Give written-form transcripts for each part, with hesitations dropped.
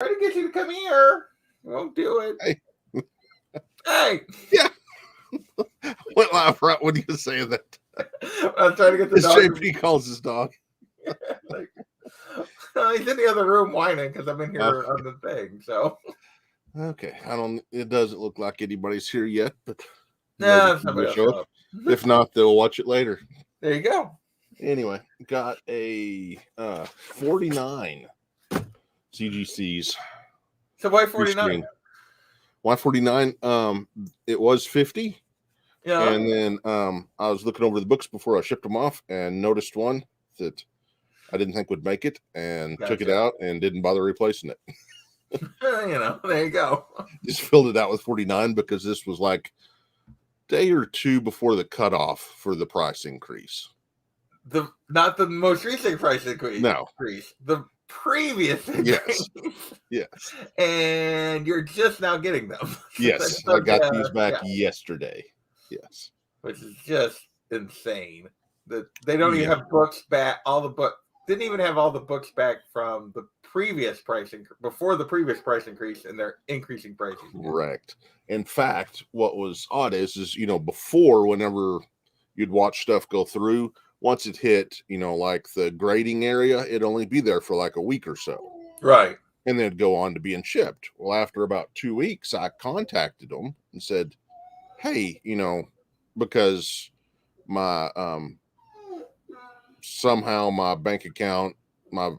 Try to get you to come here. Won't do it. Hey. Hey. Yeah. What laugh right when you say that? I'm trying to get the dog. JP calls his dog. Like, he's in the other room whining because I'm in here on the thing. So okay, it doesn't look like anybody's here yet, but somebody show up. If not, they'll watch it later. There you go. Anyway, got a 49 CGCs. So why 49? Why 49? It was 50. Yeah. And then I was looking over the books before I shipped them off and noticed one that I didn't think would make it and took it out and didn't bother replacing it. There you go. Just filled it out with 49 because this was like a day or two before the cutoff for the price increase. Not the most recent price increase. No. The previous increase. Yes. And you're just now getting them. Yes. I got these back yesterday. Yes. Which is just insane. That they don't even have books back. Didn't even have all the books back from the previous pricing before the previous price increase, and they're increasing prices. Correct. In fact, what was odd is before, whenever you'd watch stuff go through, once it hit, like the grading area, it'd only be there for like a week or so. Right. And then it'd go on to being shipped. Well, after about 2 weeks, I contacted them and said, hey, because my somehow my bank account, my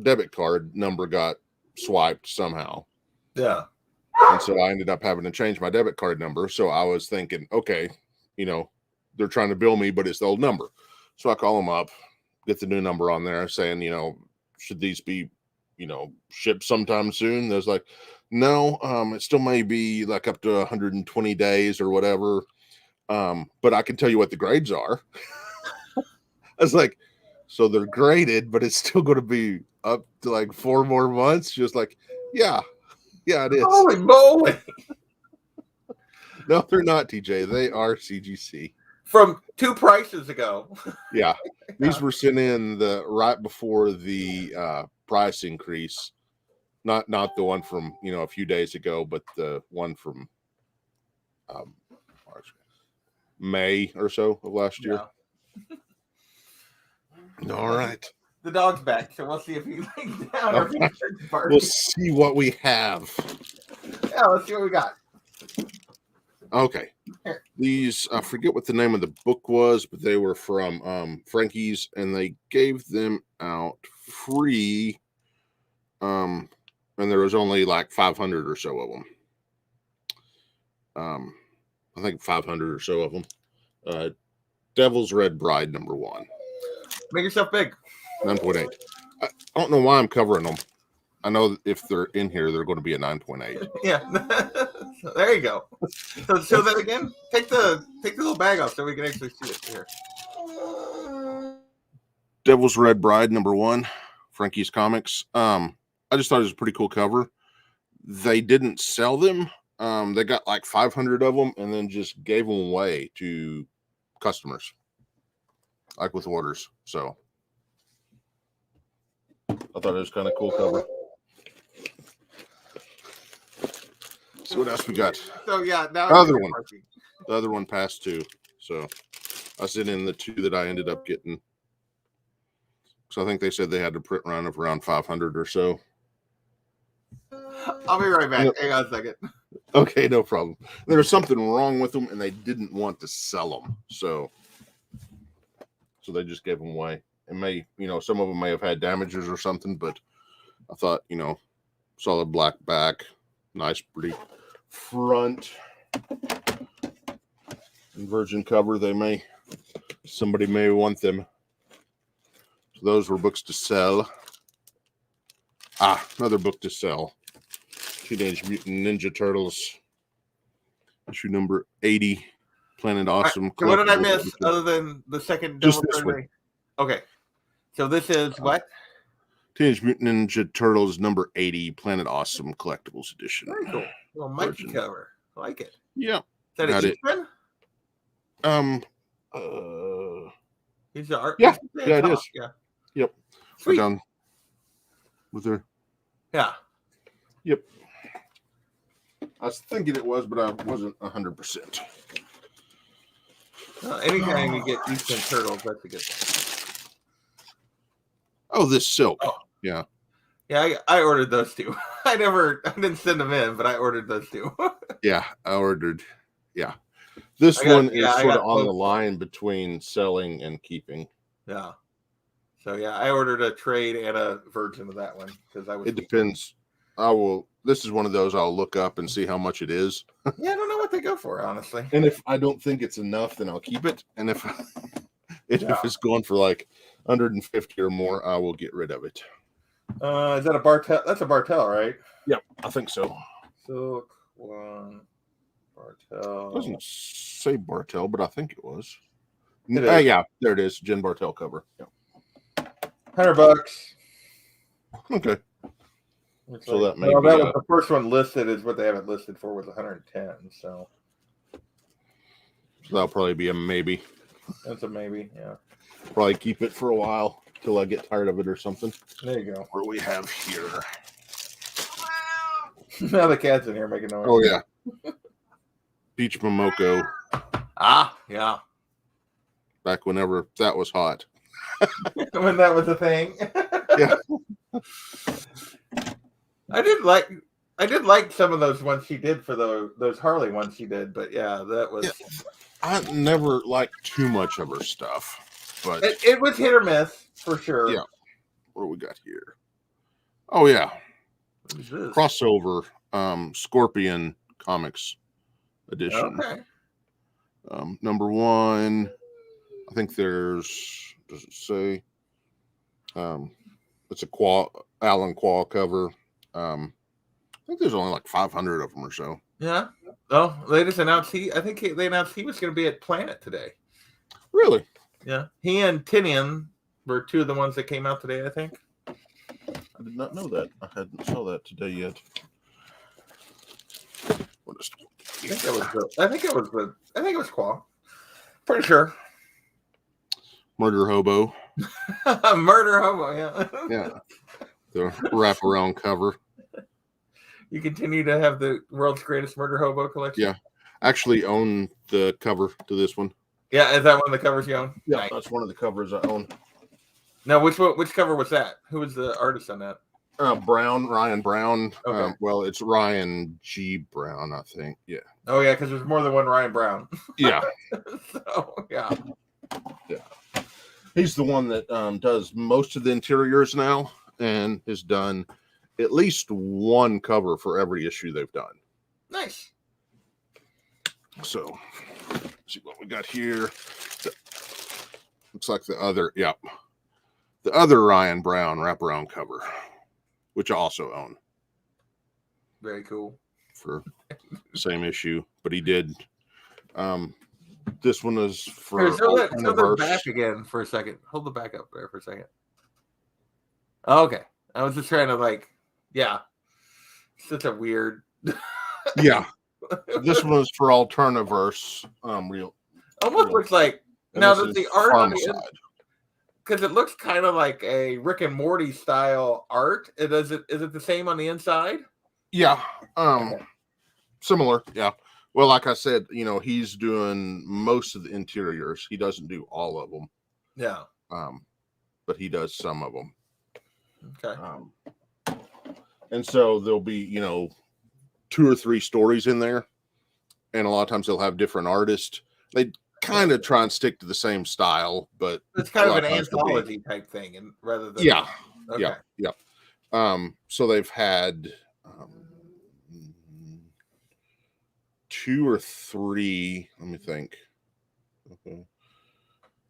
debit card number got swiped somehow. Yeah. And so I ended up having to change my debit card number. So I was thinking, okay, they're trying to bill me, but it's the old number. So I call them up, get the new number on there saying, should these be, shipped sometime soon? There's like, no, it still may be like up to 120 days or whatever. But I can tell you what the grades are. I was like, so they're graded, but it's still going to be up to like 4 more months. Just like, yeah, it is. Holy moly. No, they're not, TJ. They are CGC. From 2 prices ago. Yeah. These were sent in right before the price increase. Not the one from, a few days ago, but the one from May or so of last year. All right. The dog's back, so we'll see if he lays down or if he starts barking. We'll see what we have. Yeah, let's see what we got. Okay. Here. These, I forget what the name of the book was, but they were from Frankie's, and they gave them out free. And there was only like 500 or so of them. I think 500 or so of them. Devil's Red Bride #1. Make yourself big. 9.8. I don't know why I'm covering them. I know if they're in here, they're going to be a 9.8. Yeah. So there you go. So show that again. Take the little bag off so we can actually see it here. Devil's Red Bride #1, Frankie's Comics. I just thought it was a pretty cool cover. They didn't sell them. They got like 500 of them and then just gave them away to customers, like with orders. So I thought it was kind of cool cover. See what else we got. So yeah, now the other one passed too. So I sent in the 2 that I ended up getting. So I think they said they had a print run of around 500 or so. I'll be right back. Hang on a second. Okay, no problem. There was something wrong with them, and they didn't want to sell them, so they just gave them away. It may, some of them may have had damages or something, but I thought, solid black back, nice, pretty front, virgin cover. Somebody may want them. So those were books to sell. Another book to sell. Teenage Mutant Ninja Turtles, issue number 80, Planet Awesome. So what did I miss other than the second? Just this one. Okay. So this is what? Teenage Mutant Ninja Turtles number 80, Planet Awesome Collectibles Edition. Very cool. Well, Mikey cover. I like it. Yeah. Is that Got it? He's the art. Yeah, it is. Yeah. Yep. Sweet. Down with her. Yeah. Yep. I was thinking it was, but I wasn't 100%. Anytime you get Eastern Turtles, that's a good thing. Oh, this silk. Oh. Yeah. Yeah, I ordered those two. I didn't send them in, but I ordered those two. Yeah, I ordered. Yeah. This one is sort of on the line between selling and keeping. Yeah. So yeah, I ordered a trade and a version of that one because I was. It depends. This is one of those I'll look up and see how much it is. Yeah, I don't know what they go for, honestly. And if I don't think it's enough, then I'll keep it. And if it's going for like 150 or more, I will get rid of it. Is that a Bartell? That's a Bartell, right? Yep, I think so. Silk one Bartell. It doesn't say Bartell, but I think it was. Yeah, there it is. Jen Bartell cover. Yeah. $100. Okay. So that may be was the first one listed. Is what they have it listed for was 110. So that'll probably be a maybe. That's a maybe. Yeah. Probably keep it for a while till I get tired of it or something. There you go. What do we have here? Now the cat's in here making noise. Oh yeah. Peach Momoko. Ah, yeah. Back whenever that was hot. When that was a thing. Yeah. I did like some of those ones she did for those Harley ones she did, but yeah, that was. Yeah. I never liked too much of her stuff, but it was hit or miss for sure. Yeah. What do we got here? Oh yeah. What is this? Crossover Scorpion Comics edition. Okay. Number 1. I think there's. Does it say? It's a Alan Quall cover. I think there's only like 500 of them or so. Yeah. Oh, they just announced they announced he was going to be at Planet today. Really? Yeah. He and Tinian were two of the ones that came out today, I think. I did not know that. I hadn't saw that today yet. I think it was Quall. Pretty sure. Murder Hobo. Murder Hobo, yeah. Yeah. The wraparound cover. You continue to have the world's greatest Murder Hobo collection? Yeah. Actually own the cover to this one. Yeah, is that one of the covers you own? Yeah, that's one of the covers I own. Now, which cover was that? Who was the artist on that? Ryan Brown. Okay. Well, it's Ryan G. Brown, I think. Yeah. Oh, yeah, because there's more than one Ryan Brown. Yeah. So, yeah. Yeah. He's the one that does most of the interiors now and has done at least one cover for every issue they've done. Nice. So, let's see what we got here. Looks like the other Ryan Brown wraparound cover, which I also own. Very cool. For same issue, but he did. This one is for. Here, show the back again for a second. Hold the back up there for a second. Oh, okay. I was just trying to such a weird. Yeah. This one is for Alternaverse. Real. Almost looks like now that the art on the because it looks kind of like a Rick and Morty style art. Is it the same on the inside? Yeah. Similar. Yeah. Well, like I said, he's doing most of the interiors. He doesn't do all of them. Yeah. But he does some of them. Okay. And so there'll be, 2 or 3 stories in there. And a lot of times they'll have different artists. They kind of try and stick to the same style, but it's kind of an anthology type thing, and rather than yeah. So they've had 2 or 3. Let me think. Okay.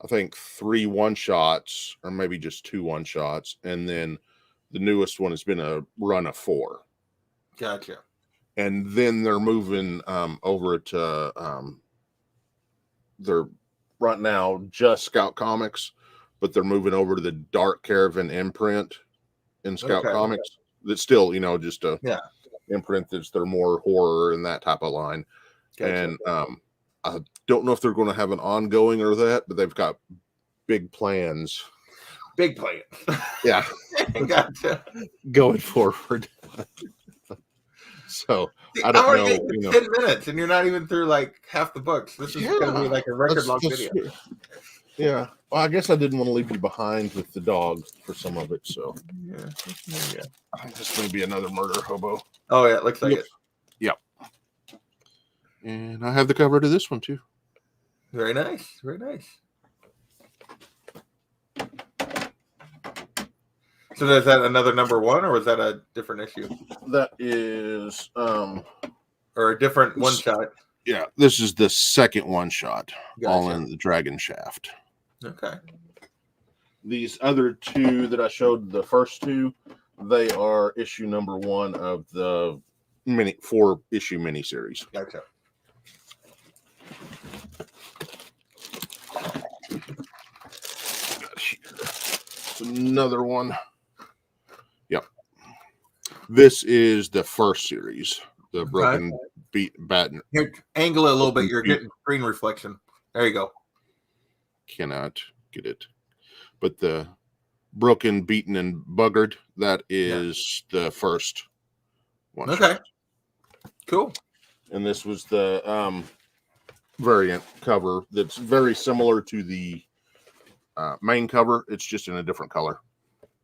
I think 3 one-shots, or maybe just 2 one-shots, and then the newest one has been a run of 4. Gotcha. And then they're moving over to they're right now just Scout Comics, but they're moving over to the Dark Caravan imprint in Scout Comics. That's still, just a imprint that's they're more horror and that type of line. Gotcha. And I don't know if they're going to have an ongoing or that, but they've got big plans Big plans. Yeah. Gotcha. Going forward. So See, I I'm don't already know, getting 10 minutes, and you're not even through like half the books. This is going to be like a record long video. Yeah. Well, I guess I didn't want to leave you behind with the dog for some of it, so Yeah. this may be another murder hobo. Oh yeah, it looks like it. Yep. And I have the cover to this one too. Very nice. Very nice. So is that another number 1, or was that a different issue? That is or a different one shot? Yeah, this is the second one shot. Gotcha. All in the Dragon Shaft. Okay. These other two that I showed, the first two, they are issue number 1 of the 4-issue miniseries. Gotcha. Another one. Yep. This is the first series, the Broken Batten. Here, angle it a little bit. You're getting green reflection. There you go. Cannot get it. But the Broken, Beaten, and Buggered, that is the first one. Okay. Shot. Cool. And this was the variant cover that's very similar to the main cover. It's just in a different color.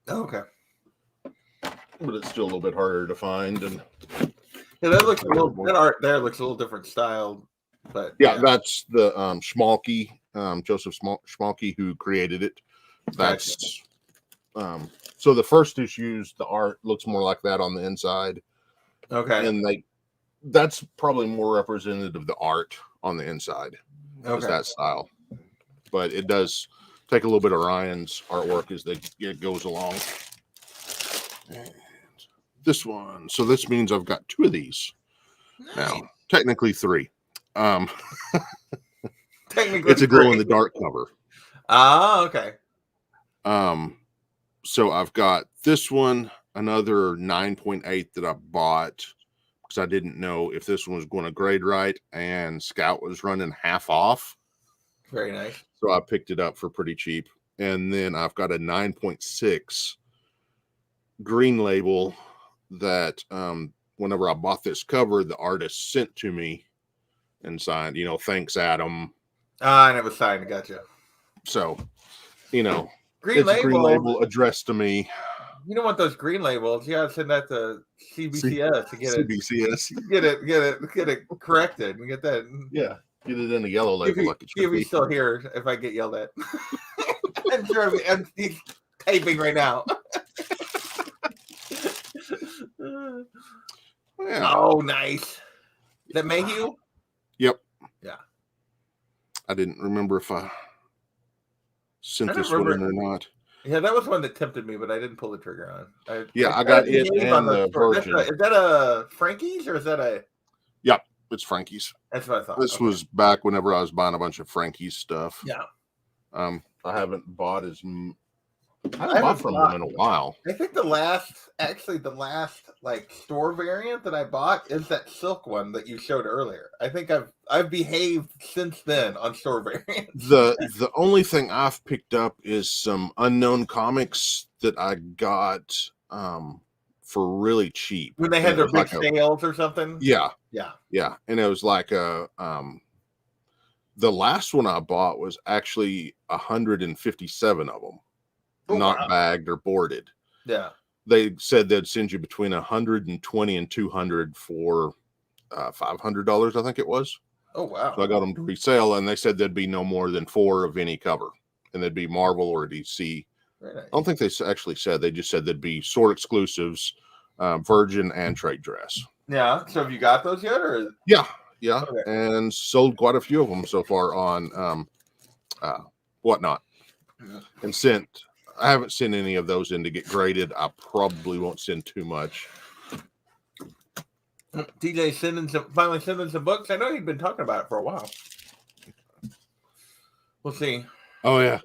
Okay. But it's still a little bit harder to find. And yeah, that looks a little. That art there looks a little different style. But yeah, that's the Schmalke, Joseph Schmalke, who created it. That's so the first issues, the art looks more like that on the inside. Okay. And that's probably more representative of the art on the inside. Okay. Is that style. But it does take a little bit of Ryan's artwork as it goes along. And this one. So this means I've got 2 of these. Nice. Now, technically 3. Technically it's a glow in the dark cover. Ah, okay. So I've got this one, another 9.8 that I bought because I didn't know if this one was going to grade right, and Scout was running half off. Very nice. So I picked it up for pretty cheap. And then I've got a 9.6 green label that whenever I bought this cover, the artist sent to me and signed, thanks, Adam. And it was signed. Gotcha. So, green label addressed to me. You don't want those green labels. You gotta send that to CBCS to get CBCS. Get it corrected and get that. Yeah. Get it in a yellow label. If he's still here, if I get yelled at. I'm sure he's taping right now. Yeah. Oh, nice. Is that Mayhew? Yep. Yeah. I didn't remember if I sent this one in or not. Yeah, that was one that tempted me, but I didn't pull the trigger on. I got it and the version. Is that a Frankie's or is that a? Yep, it's Frankie's. That's what I thought. This was back whenever I was buying a bunch of Frankie's stuff. Yeah. I haven't bought I haven't bought from them in a while. I think the last like store variant that I bought is that silk one that you showed earlier. I think I've behaved since then on store variants. The only thing I've picked up is some Unknown Comics that I got for really cheap when they had their big sales or something. Yeah. And it was like the last one I bought was actually 157 of them. Not bagged or boarded. Yeah. They said they'd send you between 120 and 200 for $500, I think it was. Oh, wow. So I got them to resale, and they said there'd be no more than 4 of any cover, and they'd be Marvel or DC. Very nice. I don't think they actually said. They just said there'd be Sword exclusives, Virgin, and trade dress. Yeah. So have you got those yet? Or Yeah. Okay. And sold quite a few of them so far on Whatnot, and sent. I haven't sent any of those in to get graded. I probably won't send too much. DJ finally sending some books. I know you've been talking about it for a while. We'll see. Oh, yeah.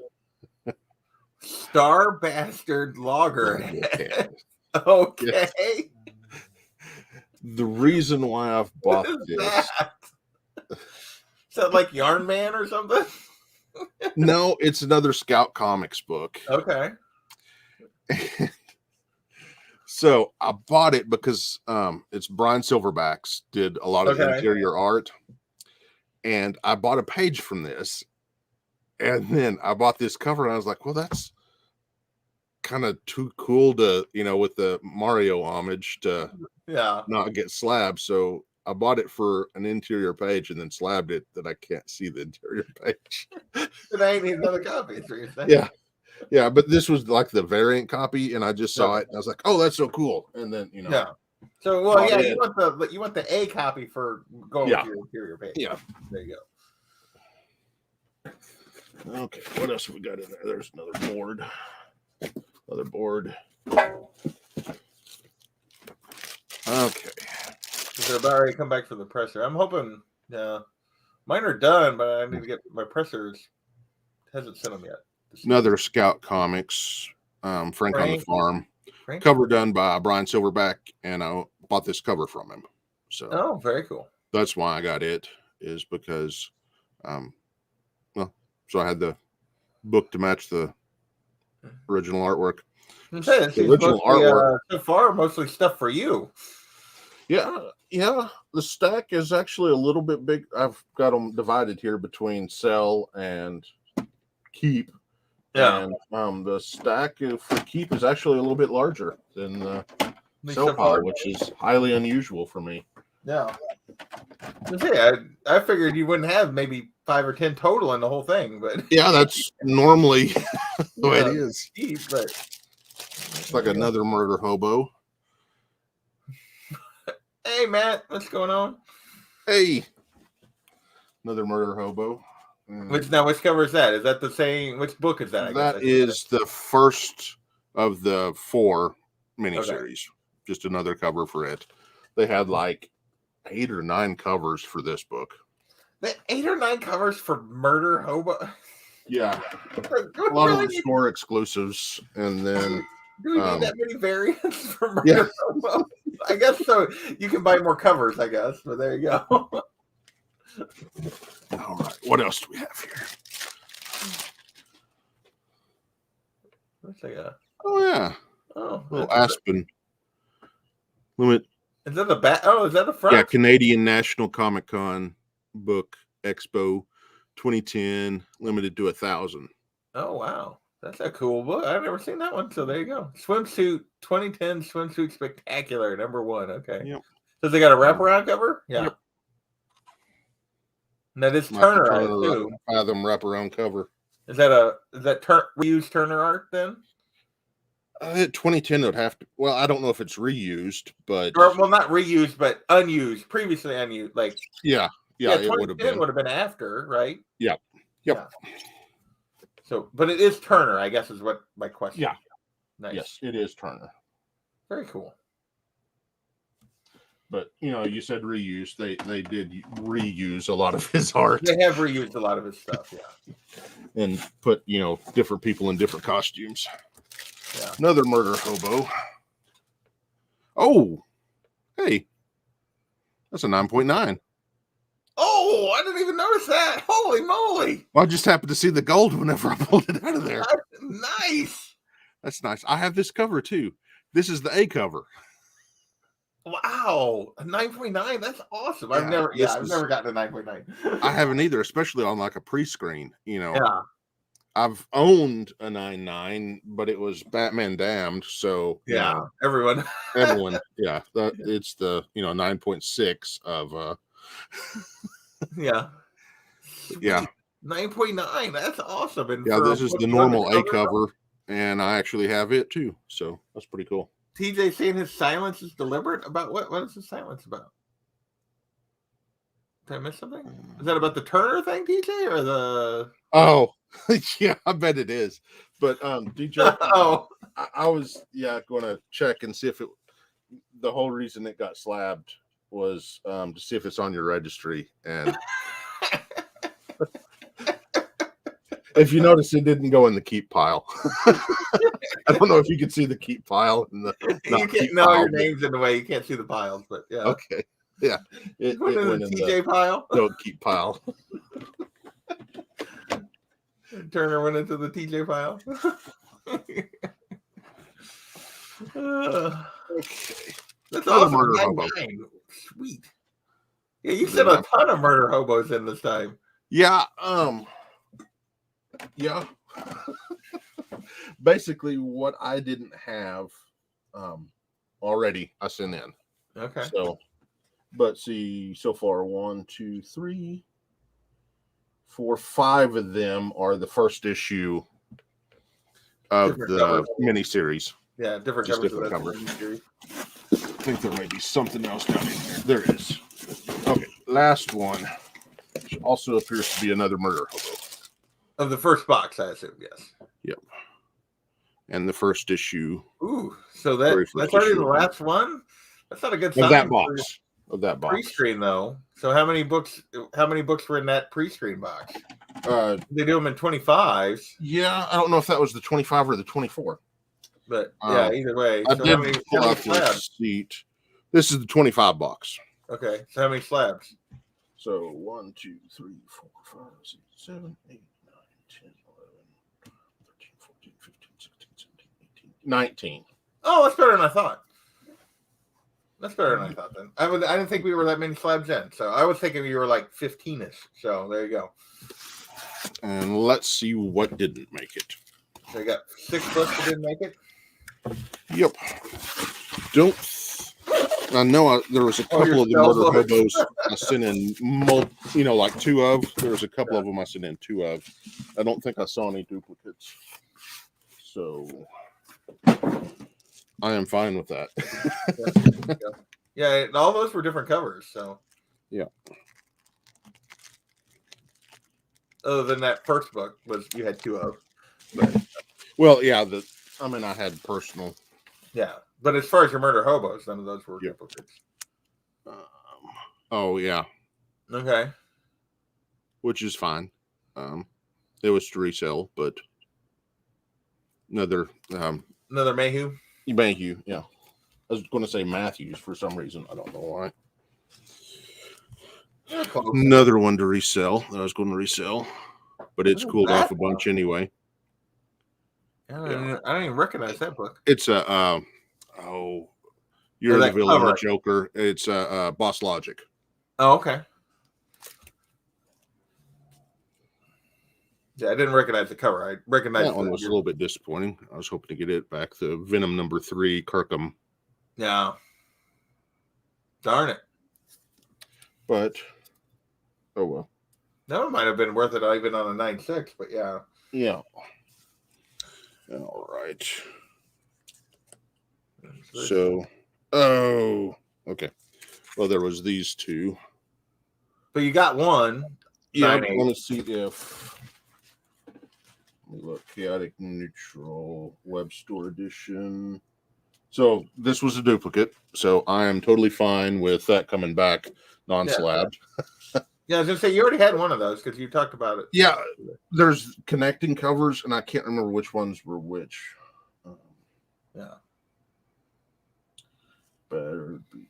Star Bastard Loggerhead. Okay. Yes. The reason why I've bought this. Is that like Yarn Man or something? No, it's another Scout Comics book. Okay. So I bought it because it's Brian Silverbacks did a lot of the interior art, and I bought a page from this, and then I bought this cover, and I was like, well, that's kind of too cool to, with the Mario homage to not get slabbed. So I bought it for an interior page and then slabbed it that I can't see the interior page. But I ain't need another copy. That's what you're saying. Yeah, but this was like the variant copy, and I just saw it, and I was like, "Oh, that's so cool!" And then So you want the A copy for going with your interior page. Yeah, there you go. Okay, what else have we got in there? There's another board. Another board. Okay. They're about ready to come back for the presser. I'm hoping. Mine are done, but I need to get my pressers. Hasn't sent them yet. Another Scout Comics, Frank on the Farm. Cover done by Brian Silverback, and I bought this cover from him. So very cool. That's why I got it, is because so I had the book to match the original artwork. The original artwork so far mostly stuff for you. Yeah. The stack is actually a little bit big. I've got them divided here between sell and keep. Yeah. And the stack for keep is actually a little bit larger than the sell pile, which is highly unusual for me. Yeah. I figured you wouldn't have maybe 5 or 10 total in the whole thing, but that's normally the way it is. But it's like another murder hobo. Hey, Matt, what's going on? Hey, another murder hobo. Which cover is that? Is that the same? Which book is that? That is the first of the 4 miniseries. Just another cover for it. They had like 8 or 9 covers for this book. 8 or 9 covers for Murder Hobo? Yeah. A lot of them store exclusives. And then... Do we need that many variants for Murder Hobo? I guess so. You can buy more covers, I guess. But there you go. All right. What else do we have here? Looks like a... Oh, yeah. Oh. Little Aspen. Limit. Is that the back? Oh, is that the front? Yeah, Canadian National Comic Con Book Expo 2010, limited to 1,000. Oh, wow. That's a cool book. I've never seen that one. So there you go. Swimsuit 2010 Swimsuit Spectacular, #1. Okay. Yep. So they got a wraparound cover? Yeah. Yep. Now this Turner art too. Fathom wraparound cover. Is that reused Turner art then? 2010 would have to. Well, I don't know if it's reused, but not reused, but unused, previously unused. Like yeah, it would have been. Would have been after, right? Yep. Yeah. So, but it is Turner, I guess, is what my question. Yeah. Nice. Yes, it is Turner. Very cool. But you said reuse. They did reuse a lot of his art. They have reused a lot of his stuff, yeah. And put different people in different costumes. Yeah. Another murder hobo. Oh, hey, that's a 9.9. Oh, I didn't even notice that. Holy moly! Well, I just happened to see the gold whenever I pulled it out of there. That's nice. That's nice. I have this cover too. This is the A cover. Wow, a 9.9. That's awesome. I've never gotten a 9.9. I haven't either, especially on like a pre-screen. Yeah. I've owned a 9.9, but it was Batman Damned. So everyone. Yeah, it's the 9.6 of. Yeah. Yeah. 9.9. That's awesome. And this is the normal A cover, and I actually have it too. So that's pretty cool. TJ saying his silence is deliberate about what? What is his silence about? Did I miss something? Is that about the Turner thing, TJ, or the? Oh, yeah, I bet it is. But DJ, I was going to check and see if the whole reason it got slabbed was to see if it's on your registry, and if you notice, it didn't go in the keep pile. I don't know if you can see the keep pile. You can't know your name's in the way. You can't see the piles, but yeah. Okay. Yeah. It went in the TJ pile. Don't keep pile. Turner went into the TJ pile. Okay. That's Another awesome. murder hobo. 99. Sweet. Yeah, you said a ton of murder hobos in this time. Yeah. Yeah. Basically, what I didn't have already, I sent in. Okay. So, but see, so far, 1, 2, 3, 4, 5 of them are the first issue of Different the covers. miniseries. Yeah, different Just covers. different of that covers. miniseries. I think there may be something else down in here. There is. Okay, last one. Which also appears to be another murder hobo. Of the first box, I assume, yes. Yep. And the first issue. Ooh, so Very first that's already issue the last one? That's not a good of sign. that box. Of that box. Pre-screen, though. So how many books were in that pre-screen box? They do them in 25s. Yeah, I don't know if that was the 25 or the 24. But yeah, either way. I So did how many pull out the slabs? receipt. This is the 25 box. Okay, so how many slabs? So 1, 2, 3, 4, 5, 6, 7, 8, 9, 10, 11, 13, 14, 15, 16, 17, 18, 19. Oh, that's better than I thought. That's better than I thought then. I didn't think we were that many slabs in. So I was thinking we were like 15-ish. So there you go. And let's see what didn't make it. So you got 6 books that didn't make it? Yep. I know there was a couple of the murder hobos I sent in, like 2 of. There was a couple of them I sent in 2 of. I don't think I saw any duplicates. So I am fine with that. Yeah, all those were different covers. So yeah. Other than that first book you had 2 of. But, well, yeah, I had personal. Yeah, but as far as your murder hobos, none of those were duplicates. Oh yeah. Okay. Which is fine. It was to resell, but another Mayhew. Mayhew, yeah. I was going to say Matthews for some reason. I don't know why. Another one to resell that I was going to resell, but it's cooled off a bunch anyway. I don't even recognize that book. It's a You're the Villain, the Joker. It's Boss Logic. Oh, okay. Yeah, I didn't recognize the cover. I recognized that one was a little bit disappointing. I was hoping to get it back. The Venom #3, Kirkham. Yeah. Darn it. But oh well. That one might have been worth it even on a 9.6, but yeah. Yeah. All right. So, okay. Well, there was these 2. But you got one. Yeah, I want to see if. Let me look. Chaotic Neutral Web Store Edition. So this was a duplicate. So I am totally fine with that coming back non-slabbed. Yeah, I was gonna say you already had one of those because you talked about it. Yeah, there's connecting covers, and I can't remember which ones were which. Yeah. Better be.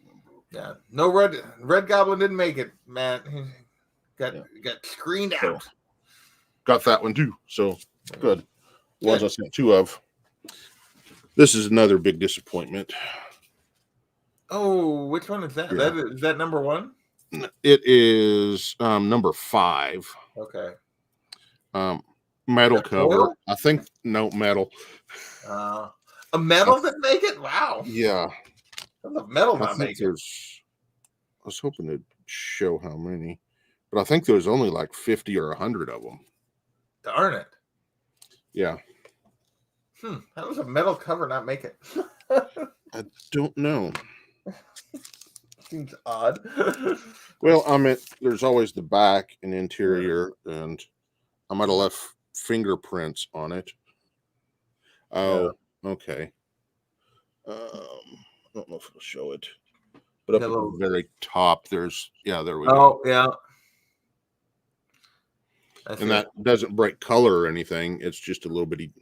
Yeah. No Red Goblin didn't make it, Matt. Got screened out. So, got that one too. So good. Ones I sent 2 of. This is another big disappointment. Oh, which one is that? Yeah. Is that number 1? It is number 5. Okay. Metal cover. Foil? I think metal. A metal didn't make it? Wow. Yeah. The metal not make it. I was hoping to show how many, but I think there's only like 50 or 100 of them. Darn it. Yeah. How does a metal cover not make it? I don't know. Seems odd. Well, there's always the back and interior, and I might have left fingerprints on it. Oh, okay. I don't know if it'll show it, but up at the very top, there we go. Oh, yeah. And that doesn't break color or anything. It's just a little bitty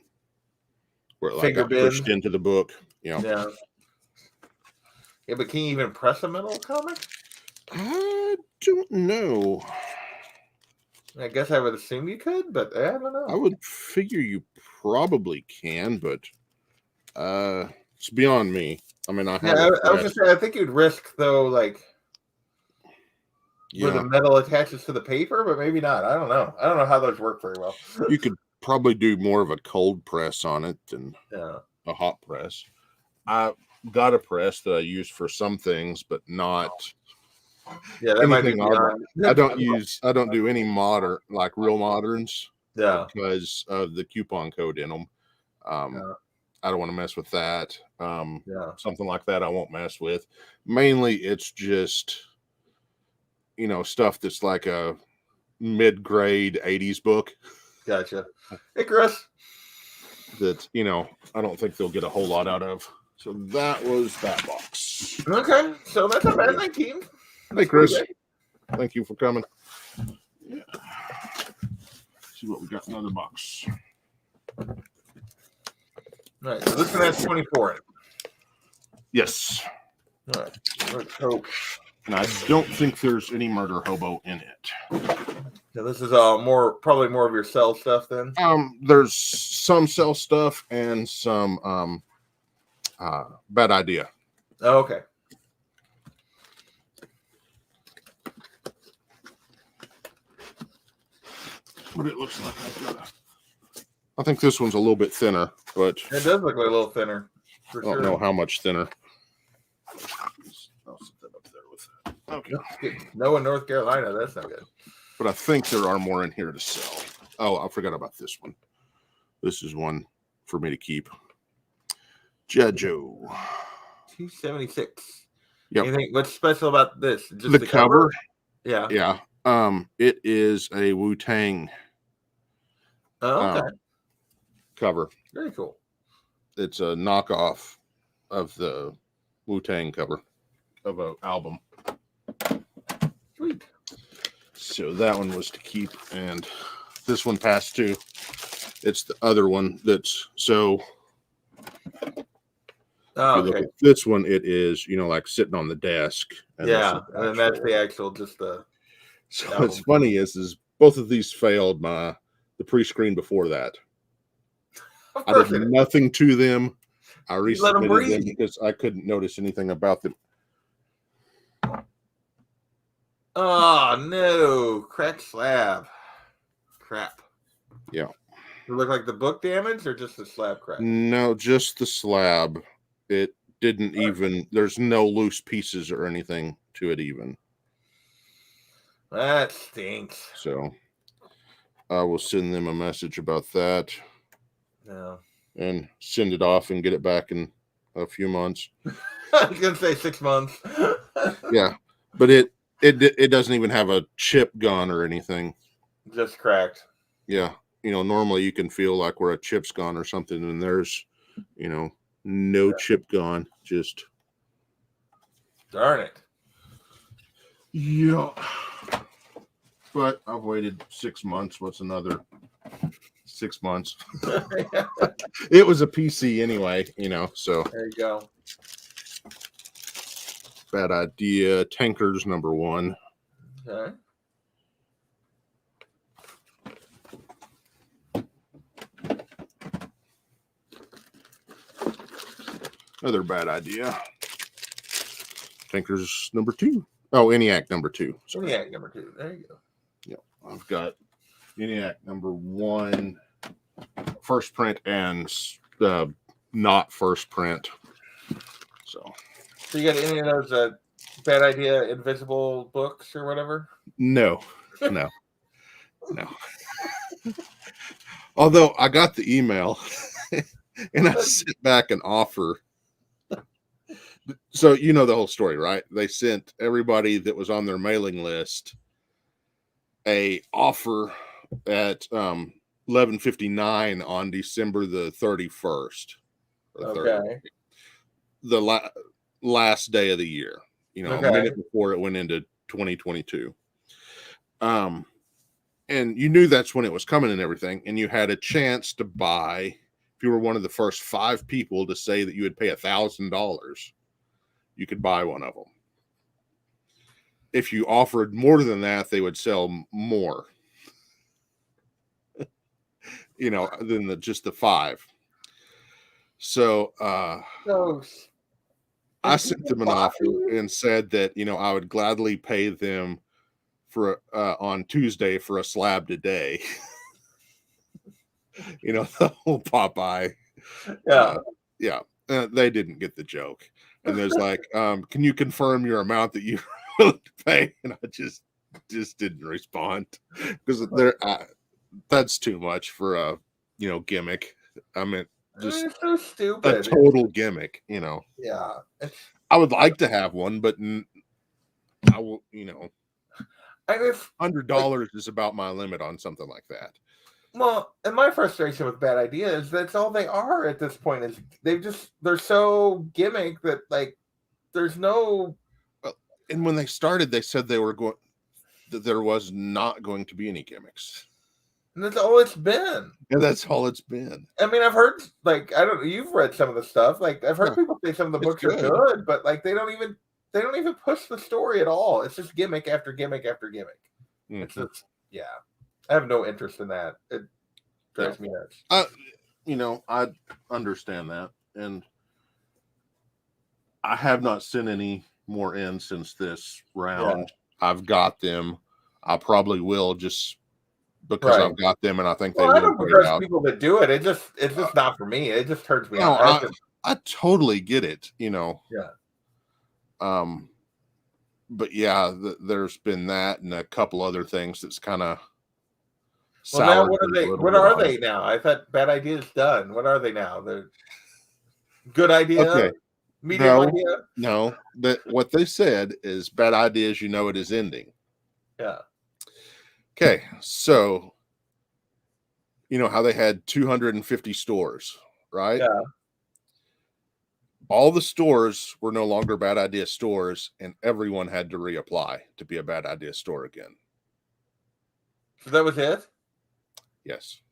where it like got pushed into the book. Yeah. Yeah, but can you even press a metal comic? I don't know. I guess I would assume you could, but I don't know. I would figure you probably can, but It's beyond me. I mean, I have I was just saying, I think you'd risk though, like where the metal attaches to the paper, but maybe not. I don't know. I don't know how those work very well. You could probably do more of a cold press on it than a hot press. I got a press that I use for some things, but not that might be beyond. I don't do any modern, like real moderns, because of the coupon code in them. I don't want to mess with that. Something like that I won't mess with. Mainly it's just, stuff that's like a mid-grade 80s book. Gotcha. Hey, Chris. That, I don't think they'll get a whole lot out of. So that was that box. Okay. So that's a bad thing, team. Hey, Chris. Thank you for coming. Yeah. See what we got in another box. All right. So this one has 24 in it. Yes. All right. Let's hope. And I don't think there's any murder hobo in it. So this is probably more of your cell stuff then. There's some cell stuff and some bad idea. Oh, okay. What it looks like. I think this one's a little bit thinner, but it does look like a little thinner. I don't know how much thinner. I'll set that up there with that. Okay. No, in North Carolina, that's not good. But I think there are more in here to sell. Oh, I forgot about this one. This is one for me to keep. Jojo. 276. Yep. Anything? What's special about this? Just the cover? Yeah. Yeah. It is a Wu-Tang. Oh, okay. Cover. Very cool. It's a knockoff of the Wu-Tang cover of an album. Sweet. So that one was to keep, and this one passed too. It's the other one that's so. Oh, look at this one, it is, like sitting on the desk. And and that's the actual just the. So album. What's funny is both of these failed the pre-screen before that. I did nothing to them. I resubmitted them because I couldn't notice anything about them. Oh no! Cracked slab. Crap. Yeah. Does it look like the book damage or just the slab crack? No, just the slab. It didn't even. There's no loose pieces or anything to it even. That stinks. So I will send them a message about that. Yeah. And send it off and get it back in a few months. I was gonna say 6 months. Yeah, but it doesn't even have a chip gone or anything. Just cracked. Yeah, normally you can feel like where a chip's gone or something, and there's, no chip gone. Just darn it. Yeah. But I've waited 6 months. What's another 6 months? It was a PC anyway, so. There you go. Bad idea. Tankers #1. Okay. Another bad idea. Tankers #2. Oh, ENIAC #2. Sorry. ENIAC #2. There you go. Yeah, I've got ENIAC #1, first print, and not first print. So you got any of those bad idea invisible books or whatever? No. Although I got the email and I sent back an offer. So the whole story, right? They sent everybody that was on their mailing list a offer at 11:59 on December the 31st. Okay. The last day of the year, a minute before it went into 2022. And you knew that's when it was coming and everything, and you had a chance to buy. If you were one of the first 5 people to say that you would pay $1,000, you could buy one of them. If you offered more than that, they would sell more, than just the 5. So So, I is sent people them an offer buying? and said that, I would gladly pay them for on Tuesday for a slab today. The whole Popeye. Yeah. Yeah, they didn't get the joke. And there's like, can you confirm your amount that you're willing to pay? And I just didn't respond because that's too much for a gimmick. I mean, I mean, just it's so a stupid. total gimmick. Yeah. I would like to have one, but I will. I just like, $100 is about my limit on something like that. well, and my frustration with Bad Idea is that's all they are at this point. Is they're so gimmick that like there's no. And when they started, they said that there was not going to be any gimmicks. And that's all it's been. And that's all it's been. I mean, I've heard like I don't. You've read some of the stuff. Like I've heard Yeah, people say some of the it's books are good. good, but like they don't even push the story at all. It's just gimmick after gimmick after gimmick. It's just I have no interest in that. It drives me nuts. I understand that, and I have not sent any more in since this round. I've got them. I probably will just because Right. I've got them, and I think they Well, I will don't put it begrudge out. people that do it. It's just not for me. It just turns me No, out. I totally get it. Yeah. But yeah, there's been that and a couple other things that's kind of Well, now soured what are things a they? little What bit are on they it. now? I thought Bad Idea's done. What are they now? They're good idea, Okay, medium no, idea. no. That what they said is bad ideas. It is ending. Yeah. Okay, so how they had 250 stores, right? Yeah. All the stores were no longer bad idea stores, and everyone had to reapply to be a bad idea store again. So that was it. Yes,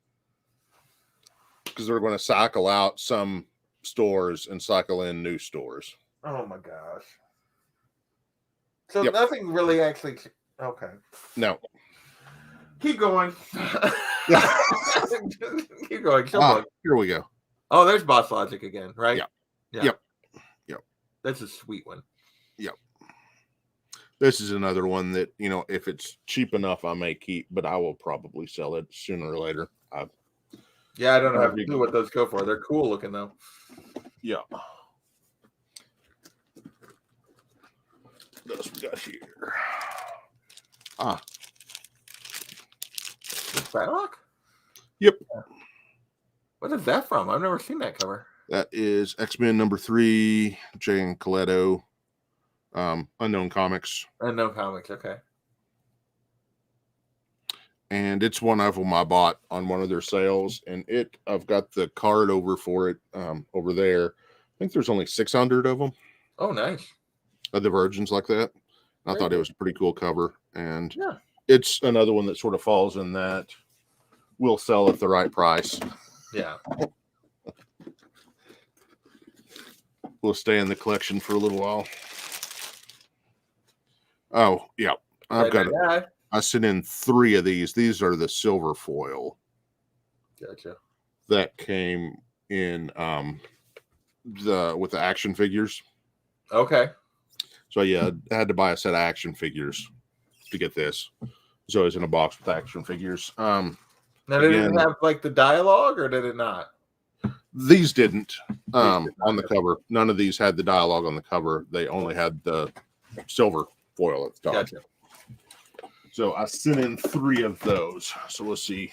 because they're going to cycle out some stores and cycle in new stores. Oh my gosh. So Yep. nothing really actually. Okay. No. Keep going. Yeah. Keep going. Come Here we go. Oh, there's Boss Logic again, right? Yeah. Yep. That's a sweet one. Yep. This is another one that, if it's cheap enough, I may keep, but I will probably sell it sooner or later. I don't have a clue what those go for. They're cool looking though. Yeah. What else we got here? Psylocke? Yep. What is that from? I've never seen that cover. That is X-Men #3, Jay and Coletto, Unknown Comics. Unknown Comics, okay. And it's one of them I bought on one of their sales, and I've got the card over for it over there. I think there's only 600 of them. Oh, nice. Of the versions like that. I thought it was a pretty cool cover, and it's another one that sort of falls in that we'll sell at the right price. Yeah. Will stay in the collection for a little while. Oh, yeah. I sent in 3 of these. These are the silver foil. Gotcha. That came in with the action figures. Okay. So yeah, I had to buy a set of action figures to get this. So it's in a box with action figures. Now did it have like the dialogue or did it not? These didn't on the cover. None of these had the dialogue on the cover. They only had the silver foil at the top. Gotcha. So I sent in 3 of those. So we'll see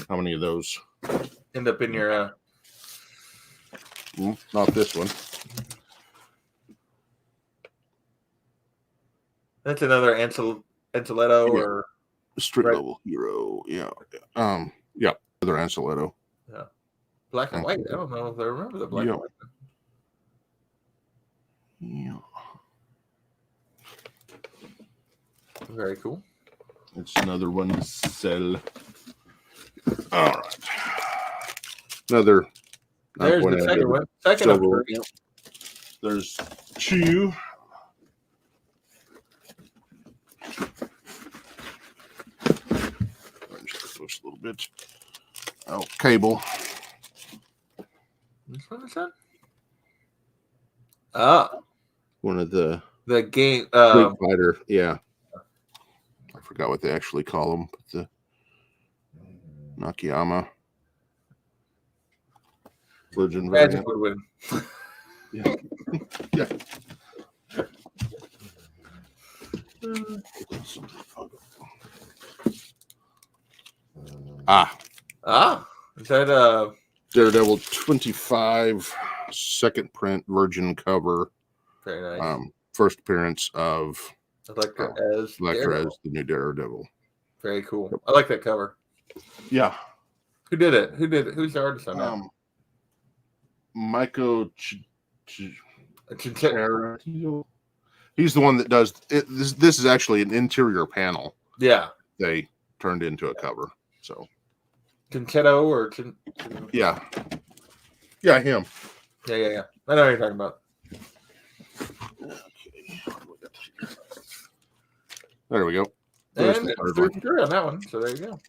how many of those end up in your not this one. That's another Anceletto or Street level hero. Yeah. Yeah. Another Anceletto. Yeah. Black and white. I don't know if I remember the black and white. Yeah. Very cool. It's another one to sell. All right. Another. There's the second one. Second of 3. There's 2. Just a little bit. Oh, Cable. This one What's that? Oh, one of the game. Street Fighter. Yeah, I forgot what they actually call them. But the Nakayama Virgin Magic variant. would win. Yeah. Yeah. Is that Daredevil 25 second print virgin cover. very nice. First appearance of Electra as the new Daredevil. Very cool. I like that cover. Yeah. Who did it? Who's the artist on that? Michael He's the one that does it. This is actually an interior panel. Yeah. They turned into a cover. So Chinchetto or yeah. Yeah, him. Yeah. I know what you're talking about. There we go. And 3 on that one. So there you go.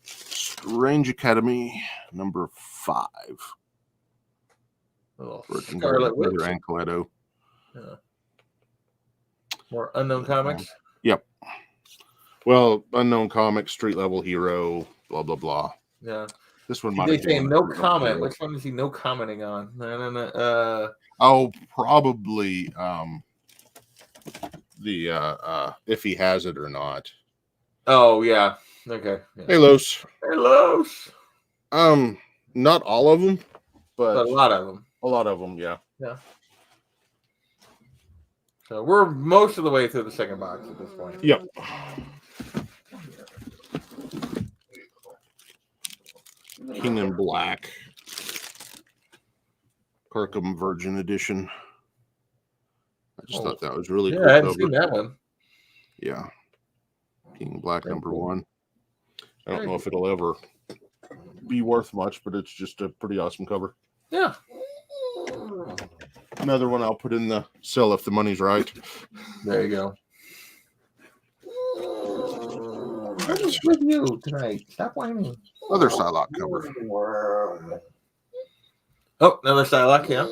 Strange Academy number 5. Scarlet Witch. Ancoletto. Yeah. More Unknown Comics. Yep. Well, Unknown Comics, Street Level Hero, blah blah blah. Yeah. This one might be saying no comment. Which one is he no commenting on? Probably the if he has it or not. Oh yeah. Okay. Yeah. Hey Los. Not all of them, but a lot of them. A lot of them, yeah. Yeah. So we're most of the way through the second box at this point. Yep. King in Black. Kirkham Virgin Edition. I just thought that was really cool. I hadn't seen that one. Yeah. King in Black number 1. I don't know if it'll ever be worth much, but it's just a pretty awesome cover. Yeah. Another one I'll put in the sell if the money's right. There you go. I'm just with you tonight. Stop whining. Other Psylocke cover. Oh, another Psylocke, yeah.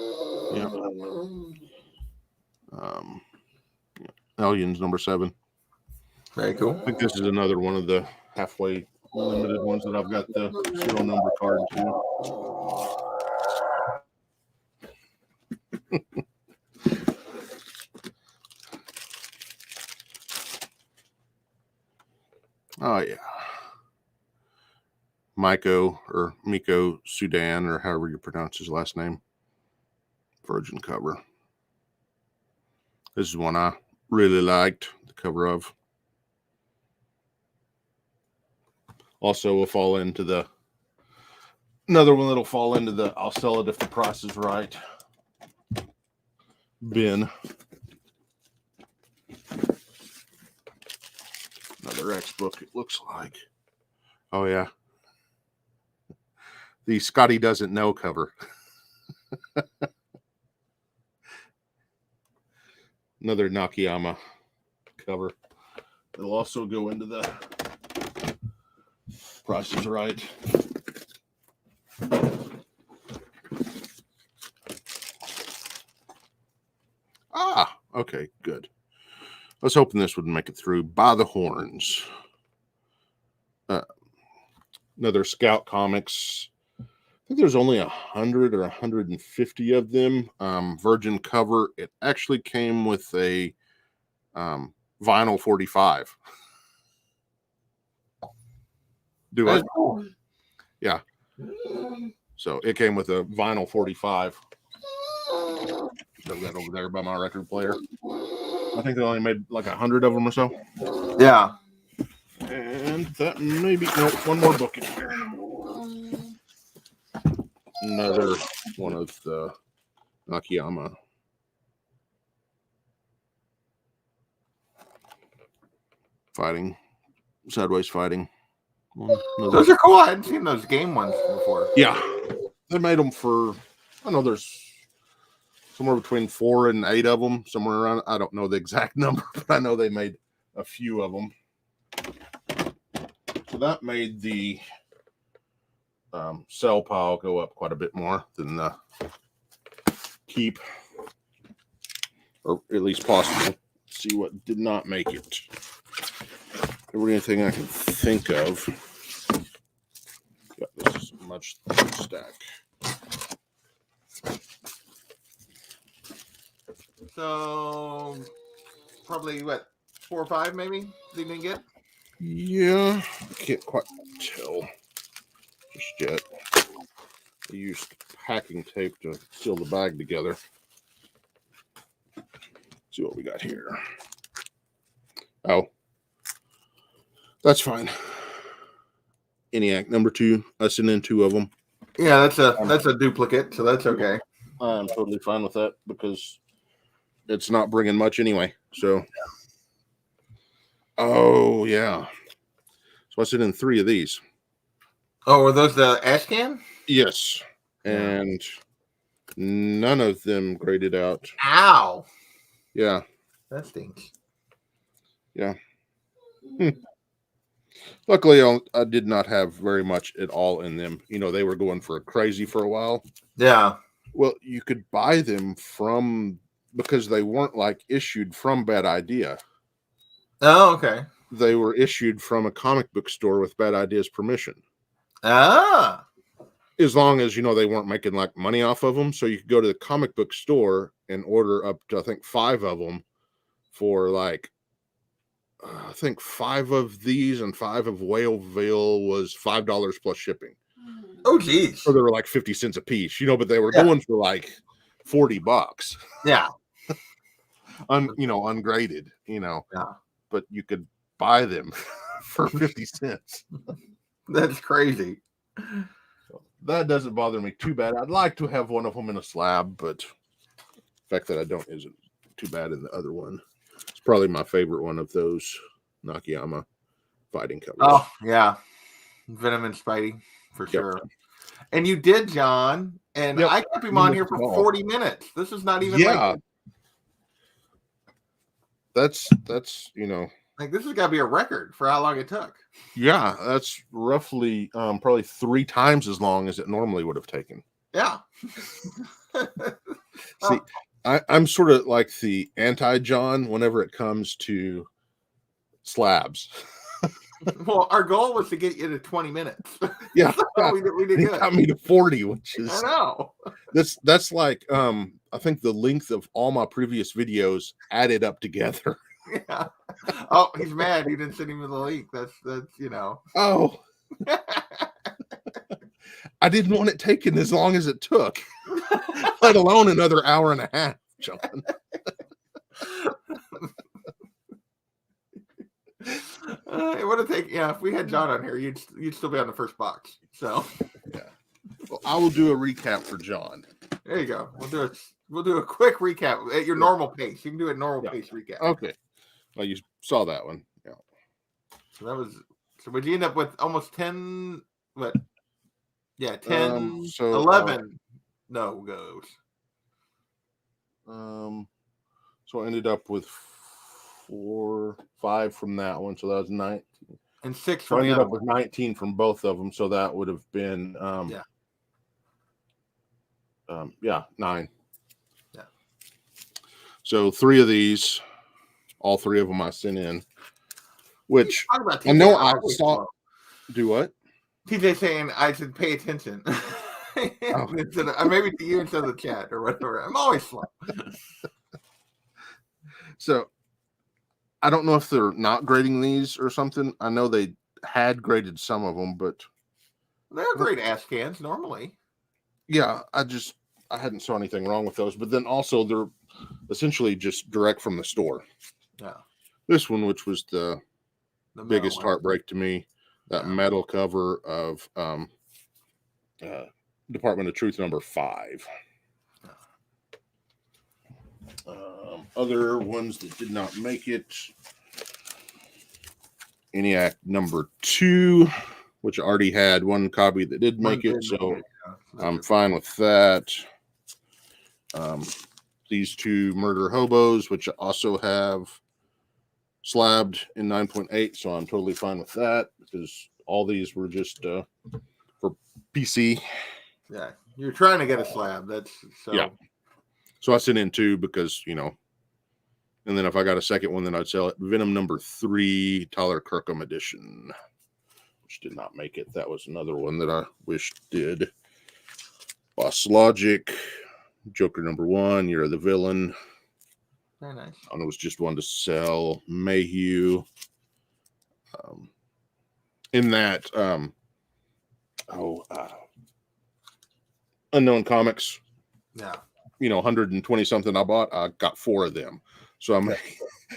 Aliens number 7. Very cool. I think this is another one of the halfway limited ones that I've got the serial number card to. Oh yeah, Miko Sudan, or however you pronounce his last name. Virgin cover. This is one I really liked the cover of. Also will fall into the another one that'll fall into the I'll sell it if the price is right bin. Another X book, it looks like. Oh yeah. The Scotty Doesn't Know cover. Another Nakayama cover. It'll also go into the Price is Right. Okay, good. I was hoping this would make it through. By the Horns. Another Scout Comics. I think there's only 100 or 150 of them. Virgin cover. It actually came with a vinyl 45. Cool. Yeah. So it came with a vinyl 45. Got that over there by my record player. I think they only made like 100 of them or so. Yeah. And that maybe one more book in here. Another one of the Nakayama. Fighting. Sideways Fighting. Those are cool. I hadn't seen those game ones before. Yeah. They made them for, I know there's somewhere between 4 and 8 of them, somewhere around. I don't know the exact number, but I know they made a few of them. that made the sell pile go up quite a bit more than the keep, or at least possible. Let's see what did not make it. There were anything I can think of. Got this much stack. So probably what, 4 or 5 maybe they didn't get. Yeah, I can't quite tell just yet. I used packing tape to seal the bag together. Let's see what we got here. Oh, that's fine. ENIAC number 2. I sent in 2 of them. Yeah, that's a duplicate, so that's okay. I'm totally fine with that because it's not bringing much anyway. So, oh yeah. So I sent in 3 of these. Oh, were those the ash can? Yes, and none of them graded out. Ow! Yeah, That stinks. yeah. Luckily, I did not have very much at all in them. You know, they were going for crazy for a while. Yeah. Well, you could buy them because they weren't like issued from Bad Idea. Oh, okay. They were issued from a comic book store with Bad Idea's permission. Ah. As long as, they weren't making like money off of them. So you could go to the comic book store and order up to, I think, 5 of them for like, I think 5 of these and 5 of Whaleville was $5 plus shipping. Oh, geez. So they were like 50 cents a piece, but they were going for like $40. Yeah. Ungraded, Yeah. But you could buy them for 50 cents. That's crazy. So that doesn't bother me too bad. I'd like to have one of them in a slab, but the fact that I don't isn't too bad in the other one. It's probably my favorite one of those Nakayama fighting covers. Oh, yeah. Venom and Spidey, for sure. And you did, John, and I kept him on here for 40 minutes. This is not even like... That's like this has got to be a record for how long it took. Yeah, that's roughly probably 3 times as long as it normally would have taken. Yeah. See, I'm sort of like the anti-John whenever it comes to slabs. Well, our goal was to get you to 20 minutes. Yeah, so we did good. Got me to 40, which is I know. That's like I think the length of all my previous videos added up together. Yeah. Oh, he's mad. He didn't send him the link. That's Oh. I didn't want it taken as long as it took, let alone another hour and a half, John. It would have taken, if we had John on here, you'd still be on the first box. So, yeah. Well, I will do a recap for John. There you go. We'll do a quick recap at your normal pace. You can do a normal pace recap. Okay. Well, you saw that one. Yeah. So would you end up with almost 10? What? Yeah, 10, 11 no goes. So I ended up with 4, 5 from that one. So that was 19. And 6 so from I ended the up with 19 from both of them. So that would have been 9. Yeah. So 3 of these, all 3 of them I sent in, which I know I saw. Do what? TJ saying I should pay attention. Maybe to you instead of the chat or whatever. I'm always slow. So I don't know if they're not grading these or something. I know they had graded some of them, but they're great ash cans normally. Yeah, I hadn't saw anything wrong with those. But then also they're essentially just direct from the store. Yeah. This one, which was the biggest heartbreak to me, that metal cover of Department of Truth number 5. Other ones that did not make it, ENIAC number 2, which I already had one copy that did make it, so I'm fine with that. These 2 Murder Hobos, which I also have slabbed in 9.8, so I'm totally fine with that because all these were just for PC. Yeah, you're trying to get a slab. That's so. Yeah. So I sent in 2 because, you know, and then if I got a second one, then I'd sell it. Venom number 3, Tyler Kirkham edition, which did not make it. That was another one that I wish did. Boss Logic, Joker number 1, You're the Villain. Very nice. And it was just one to sell. Mayhew. In that, Unknown Comics. Yeah. You know, 120 something I bought. I got 4 of them. So I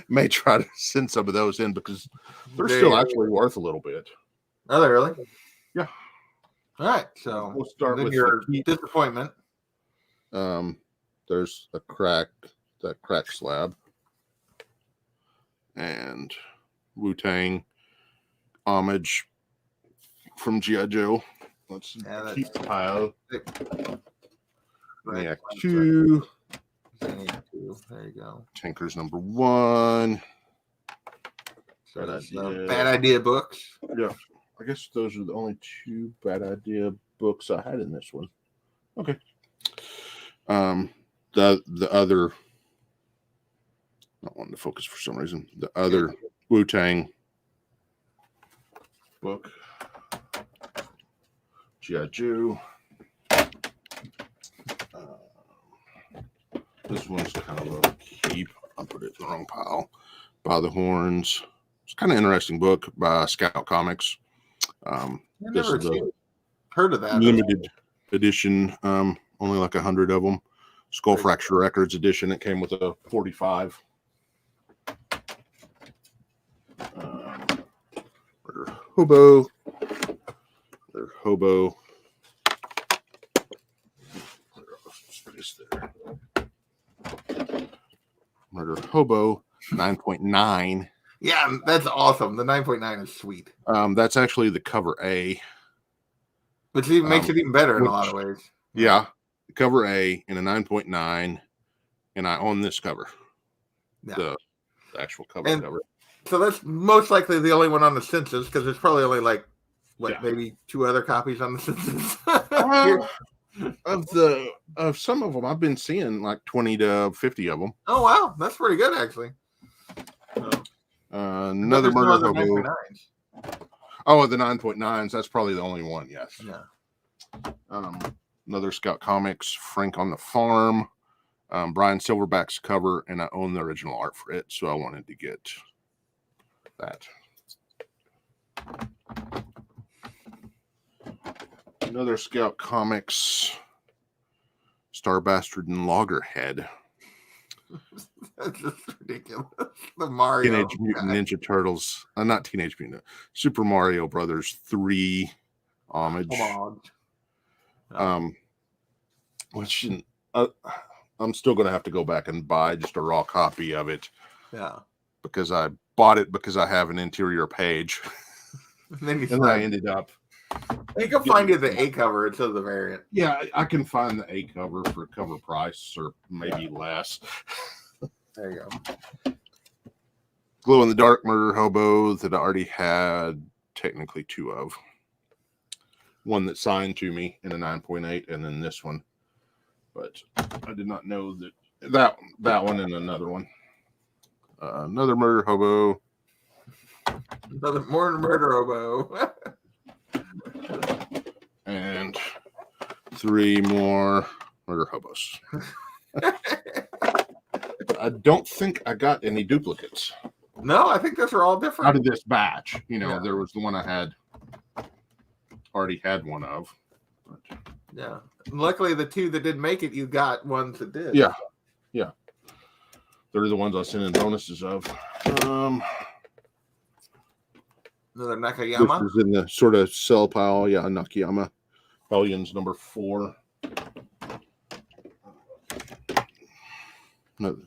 may try to send some of those in because they're still actually worth a little bit. Are they really? Yeah. All right. So we'll start with your disappointment. There's that crack slab. And Wu-Tang homage from G.I. Joe. Let's keep the pile. Maniac 2. There you go. Tankers number 1. So that's Bad Idea books. Yeah. I guess those are the only 2 Bad Idea books I had in this one. Okay. The other, not wanting to focus for some reason. The other Wu-Tang book. G.I. Joe. This one's kind of a keep. I put it in the wrong pile. By the Horns. It's kind of interesting book by Scout Comics. This is the heard of that limited edition. Only like 100 of them. Skull Fracture Records edition. It came with a 45. Hobo. They're Hobo. Space there. Murder Hobo 9.9. Yeah, that's awesome. The 9.9 is sweet. That's actually the cover A. Which even makes it even better in a lot of ways. Yeah. Cover A in a 9.9. And I own this cover. Yeah. The actual cover. So that's most likely the only one on the census because there's probably only like maybe 2 other copies on the census. Of some of them, I've been seeing like 20 to 50 of them. Oh wow, that's pretty good actually. Another Murder Hobo. Oh, the 9.9s. That's probably the only one. Yes. Yeah. Another Scout Comics. Frank on the Farm. Brian Silverback's cover, and I own the original art for it, so I wanted to get that. Another Scout Comics, Star Bastard and Loggerhead. That's just ridiculous. The Mario Teenage Mutant Ninja Turtles. Not Teenage Mutant. Super Mario Brothers 3 homage. Which I'm still going to have to go back and buy just a raw copy of it. Yeah. Because I bought it because I have an interior page. and then I ended up. You can find you the A cover instead of the variant. Yeah, I can find the A cover for cover price or maybe less. There you go. Glow in the Dark Murder Hobo that I already had technically 2 of. One that signed to me in a 9.8 and then this one. But I did not know that one and another one. Another Murder Hobo. Another more Murder Hobo. And 3 more Murder Hobos. I don't think I got any duplicates. No, I think those are all different. Out of this batch. There was the one I already had one of. But. Yeah. And luckily, the 2 that didn't make it, you got ones that did. Yeah. Yeah. They're the ones I sent in bonuses of. Another Nakayama. This is in the sort of sell pile. Yeah, Nakayama. Hellions number 4. Another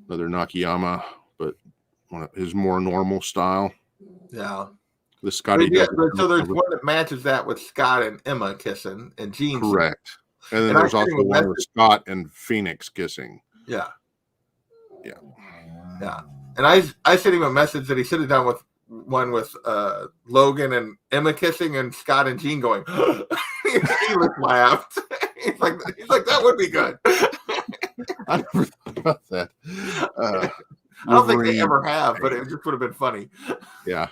Nakayama, but his more normal style. Yeah. The Scotty. So there's one that matches that with Scott and Emma kissing and Jean. Correct. And then there's also one with Scott and Phoenix kissing. Yeah. Yeah. Yeah. And I sent him a message that he should have done with one with Logan and Emma kissing and Scott and Jean going. He just laughed. He's like that would be good. I never thought about that. I don't think they ever have, but it just would have been funny. Yeah.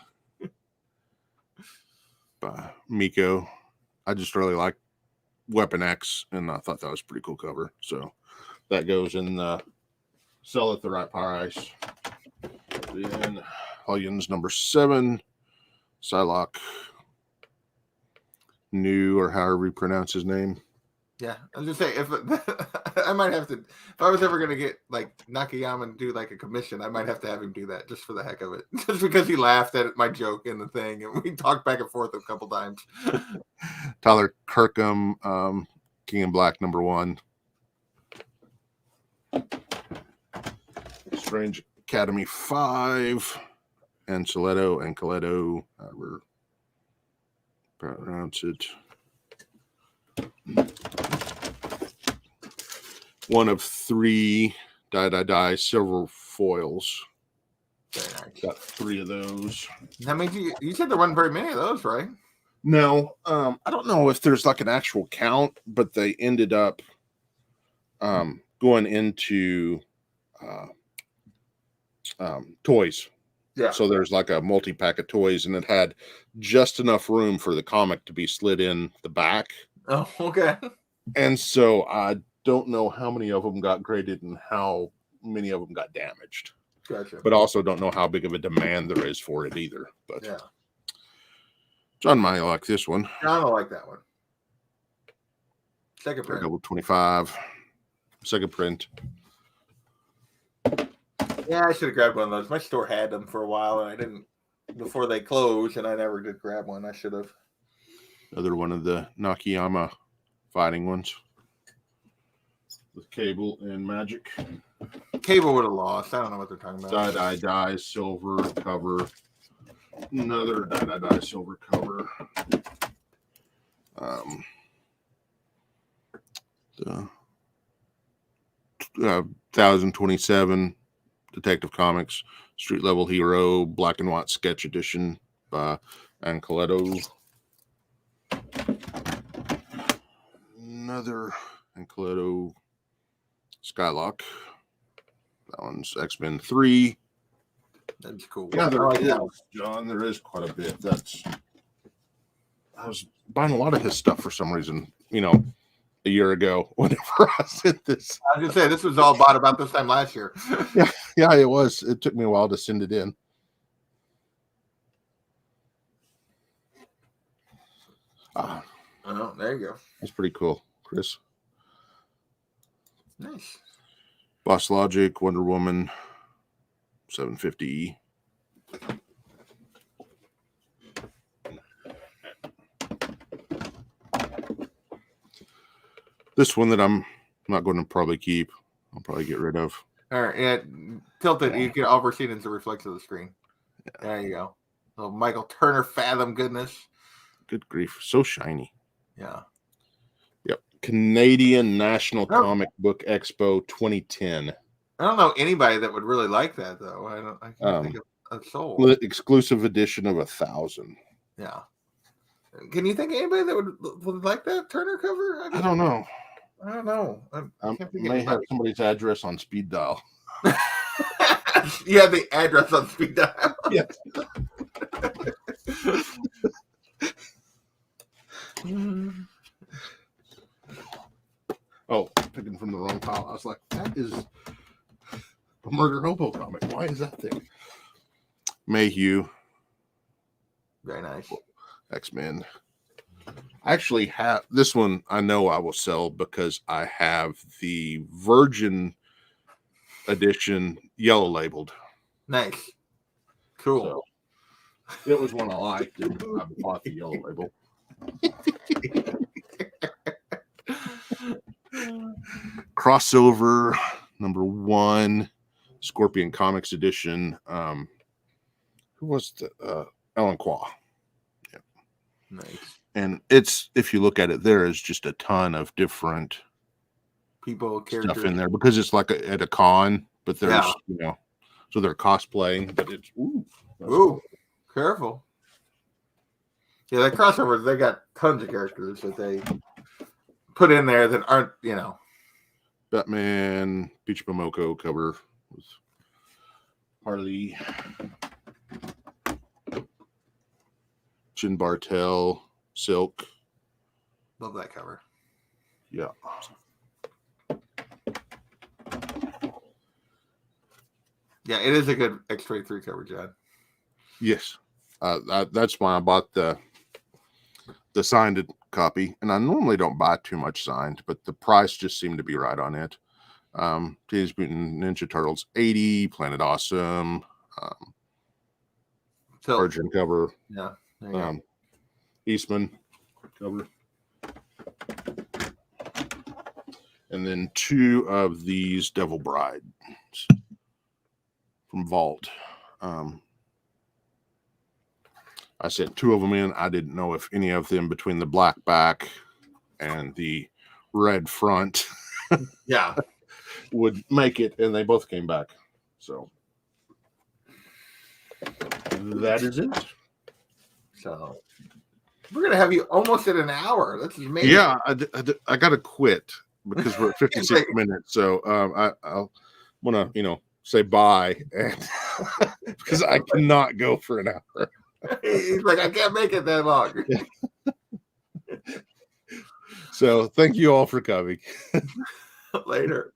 Miko, I just really like Weapon X, and I thought that was a pretty cool cover. So that goes in the Sell at the Right Price. Then Hellions number 7, Psylocke, New, or however you pronounce his name. Yeah, I was just saying, if I might have to, if I was ever gonna get like Nakayama and do like a commission, I might have to have him do that just for the heck of it, just because he laughed at my joke in the thing, and we talked back and forth a couple times. Tyler Kirkham, King in Black number 1. Strange Academy 5, and Coletto, however pronounce it. One of 3 die silver foils. Got 3 of those. That means you said there wasn't very many of those, right? No, I don't know if there's like an actual count, but they ended up going into toys. Yeah. So there's like a multi-pack of toys, and it had just enough room for the comic to be slid in the back. Oh, okay. And so I don't know how many of them got graded and how many of them got damaged. Gotcha. But also don't know how big of a demand there is for it either. But yeah, John might like this one. John will like that one. Second print. Double 25. Second print. Yeah, I should have grabbed one of those. My store had them for a while, and I didn't before they closed, and I never did grab one. I should have. Another one of the Nakayama fighting ones with Cable and Magic. Cable would have lost. I don't know what they're talking about. Die, silver cover. Another die, silver cover. The 1027 Detective Comics Street Level Hero Black and White Sketch Edition by Ancoletto. Another Ancoletto Skylock. That one's X-Men 3. That's cool. Yeah, there is, John. There is quite a bit. I was buying a lot of his stuff for some reason, a year ago whenever I sent this. I was going to say, this was all bought about this time last year. Yeah, it was. It took me a while to send it in. Oh, there you go. That's pretty cool, Chris. Nice. Boss Logic, Wonder Woman, 750E. This one that I'm not going to probably keep. I'll probably get rid of. All right, yeah, tilt it. You can oversee it as a reflection of the screen. Yeah. There you go. Little Michael Turner Fathom goodness. Good grief, so shiny. Yeah. Yep. Canadian National Comic Book Expo 2010. I don't know anybody that would really like that though. I can't think of a soul. Exclusive edition of 1,000. Yeah. Can you think of anybody that would like that Turner cover? I don't know. I don't know. I may have somebody's address on speed dial. You have the address on speed dial. Yes. Oh, picking from the wrong pile. I was like, that is a Murder Hobo comic. Why is that thing? Mayhew. Very nice. X-Men. I actually have this one. I know I will sell because I have the Virgin edition yellow labeled. Nice. Cool. So, it was one I liked, and I bought the yellow label. Crossover #1 Scorpion Comics edition. Who was the Alan Qua? Yep. Nice. And it's, if you look at it, there is just a ton of different people, stuff in there because it's like at a con, but there's so they're cosplaying, but it's Careful. Yeah, the crossovers, they got tons of characters that they put in there that aren't, Batman, Peach Momoko cover was Harley, Jin Bartel, Silk. Love that cover. Yeah. Yeah, it is a good X-23 cover, John. Yes. That's why I bought the signed copy, and I normally don't buy too much signed, but the price just seemed to be right on it. Teenage Mutant Ninja Turtles 80, Planet Awesome, Virgin cover. Yeah. Eastman cover. And then 2 of these Devil Brides from Vault. I sent 2 of them in. I didn't know if any of them between the black back and the red front would make it, and they both came back. So that is it. So we're gonna have you almost at an hour. That's amazing. Yeah, I got to quit because we're at 56 minutes. So I want to say bye, and because I cannot go for an hour. He's like, I can't make it that long. So thank you all for coming. Later.